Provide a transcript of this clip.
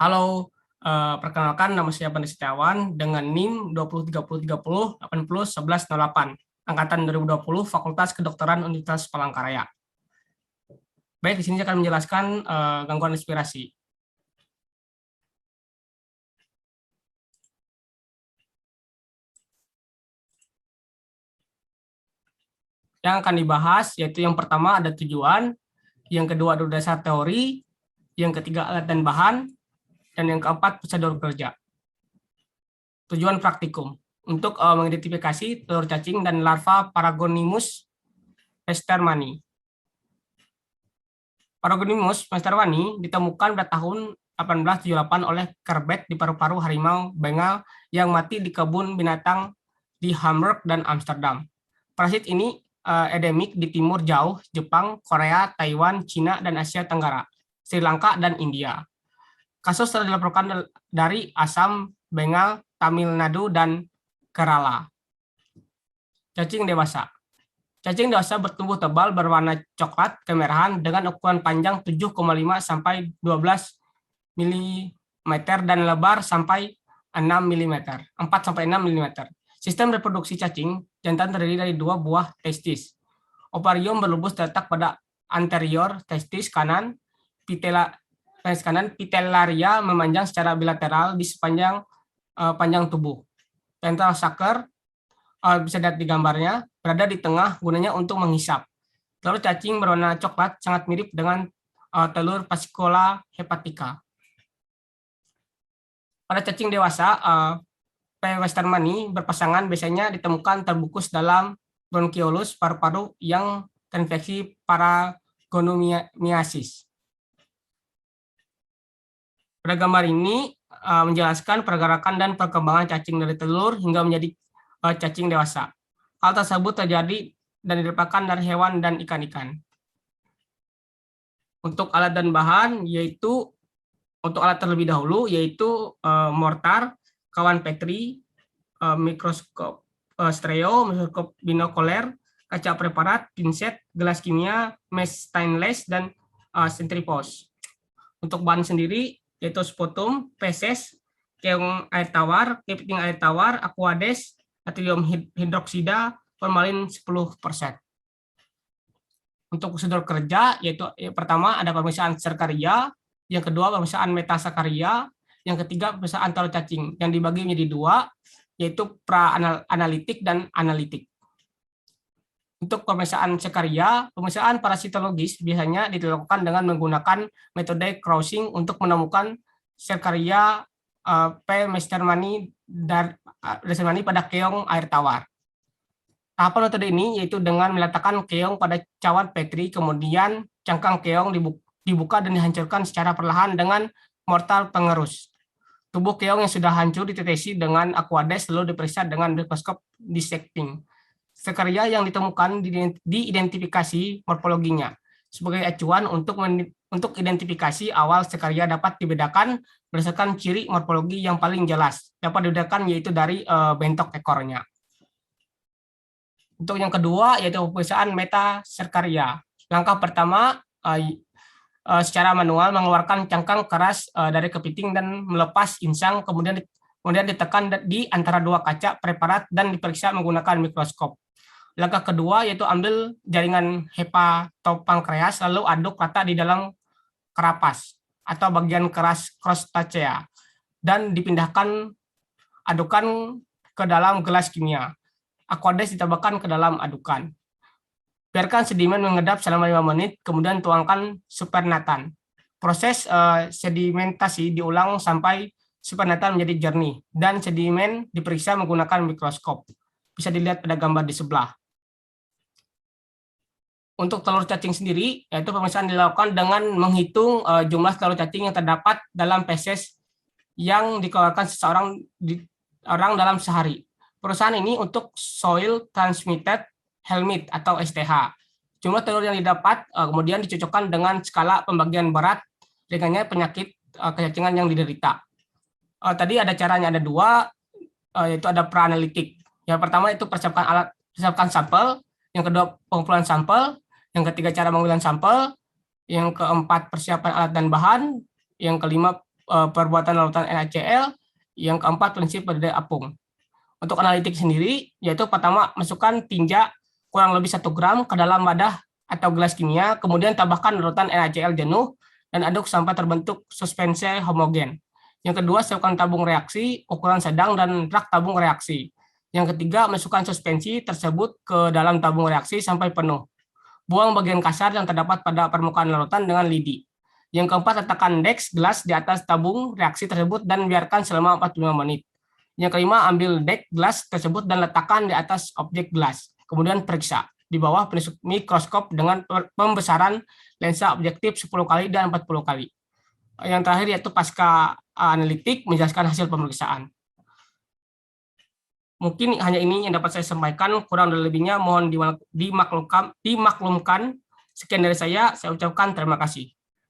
Halo, perkenalkan nama saya Pandey Setiawan dengan NIM 203030801108, angkatan 2020, Fakultas Kedokteran Universitas Palangkaraya. Baik, di sini saya akan menjelaskan gangguan respirasi. Yang akan dibahas yaitu yang pertama ada tujuan, yang kedua ada dasar teori, yang ketiga alat dan bahan, dan yang keempat prosedur kerja. Tujuan praktikum untuk mengidentifikasi telur cacing dan larva Paragonimus westermani. Paragonimus westermani ditemukan pada tahun 1878 oleh Kerbet di paru-paru harimau Bengal yang mati di kebun binatang di Hamburg dan Amsterdam. Parasit ini endemik di timur jauh, Jepang, Korea, Taiwan, Cina, dan Asia Tenggara, Sri Lanka, dan India. Kasus telah dilaporkan dari Assam, Bengal, Tamil Nadu, dan Kerala. Cacing dewasa. Cacing dewasa bertumbuh tebal berwarna coklat kemerahan dengan ukuran panjang 7,5 sampai 12 mm dan lebar sampai 6 mm, 4 sampai 6 mm. Sistem reproduksi cacing jantan terdiri dari 2 buah testis. Ovarium berlubus terletak pada anterior testis kanan, pitellaria memanjang secara bilateral di sepanjang panjang tubuh. Ventral sucker bisa dilihat di gambarnya, berada di tengah gunanya untuk menghisap. Telur cacing berwarna coklat sangat mirip dengan telur Fasciola hepatica. Pada cacing dewasa, P. westermani berpasangan biasanya ditemukan terbungkus dalam bronchiolus paru-paru yang terinfeksi paragonomiasis. Pada gambar ini menjelaskan pergerakan dan perkembangan cacing dari telur hingga menjadi cacing dewasa. Hal tersebut terjadi dan didapatkan dari hewan dan ikan-ikan. Untuk alat dan bahan yaitu untuk alat terlebih dahulu yaitu mortar, kawan Petri, mikroskop stereo, mikroskop binokuler, kaca preparat, pinset, gelas kimia, mesh stainless, dan centrifuge. Untuk bahan sendiri yaitu sputum, feses, keong air tawar, kepiting air tawar, aquades, natrium hidroksida, formalin 10%. Untuk prosedur kerja yaitu pertama ada pemeriksaan serkaria, yang kedua pemeriksaan metasakaria, yang ketiga pemeriksaan telur cacing yang dibagi menjadi 2 yaitu pra-analitik dan analitik. Untuk pemeriksaan sekaria, pemeriksaan parasitologis biasanya dilakukan dengan menggunakan metode crossing untuk menemukan sekaria P. westermani pada keong air tawar. Tahapan metode ini yaitu dengan meletakkan keong pada cawan Petri, kemudian cangkang keong dibuka dan dihancurkan secara perlahan dengan mortal pengerus. Tubuh keong yang sudah hancur ditetesi dengan aquades lalu diperiksa dengan mikroskop dissecting. Sekaria yang ditemukan diidentifikasi morfologinya sebagai acuan untuk identifikasi awal sekaria dapat dibedakan berdasarkan ciri morfologi yang paling jelas. Dapat dibedakan yaitu dari bentuk ekornya. Untuk yang kedua yaitu pemeriksaan metasekaria. Langkah pertama secara manual mengeluarkan cangkang keras dari kepiting dan melepas insang, kemudian ditekan di antara 2 kaca preparat dan diperiksa menggunakan mikroskop. Langkah kedua yaitu ambil jaringan hepatopankreas lalu aduk rata di dalam karapas atau bagian keras crostacea dan dipindahkan adukan ke dalam gelas kimia. Aquades ditambahkan ke dalam adukan. Biarkan sedimen mengedap selama 5 menit, kemudian tuangkan supernatan. Proses sedimentasi diulang sampai supernatan menjadi jernih dan sedimen diperiksa menggunakan mikroskop. Bisa dilihat pada gambar di sebelah. Untuk telur cacing sendiri, yaitu pemeriksaan dilakukan dengan menghitung jumlah telur cacing yang terdapat dalam feses yang dikeluarkan orang dalam sehari. Perusahaan ini untuk soil transmitted helminth atau STH. Jumlah telur yang didapat kemudian dicocokkan dengan skala pembagian berat ringannya penyakit kecacingan yang diderita. Tadi ada caranya, ada 2, yaitu ada pra-analitik. Yang pertama itu persiapkan sampel, yang kedua pengumpulan sampel, yang ketiga cara pengambilan sampel, yang keempat persiapan alat dan bahan, yang kelima perbuatan larutan NaCl. Yang keempat, prinsip pendidih apung. Untuk analitik sendiri, yaitu pertama masukkan tinja kurang lebih 1 gram ke dalam wadah atau gelas kimia, kemudian tambahkan larutan NaCl jenuh dan aduk sampai terbentuk suspensi homogen. Yang kedua, siapkan tabung reaksi ukuran sedang dan rak tabung reaksi. Yang ketiga, masukkan suspensi tersebut ke dalam tabung reaksi sampai penuh. Buang bagian kasar yang terdapat pada permukaan larutan dengan lidi. Yang keempat, letakkan deks gelas di atas tabung reaksi tersebut dan biarkan selama 45 menit. Yang kelima, ambil dek gelas tersebut dan letakkan di atas objek gelas. Kemudian periksa di bawah mikroskop dengan pembesaran lensa objektif 10 kali dan 40 kali. Yang terakhir yaitu pasca analitik menjelaskan hasil pemeriksaan. Mungkin hanya ini yang dapat saya sampaikan, kurang dan lebihnya mohon dimaklumkan. Sekian dari saya ucapkan terima kasih.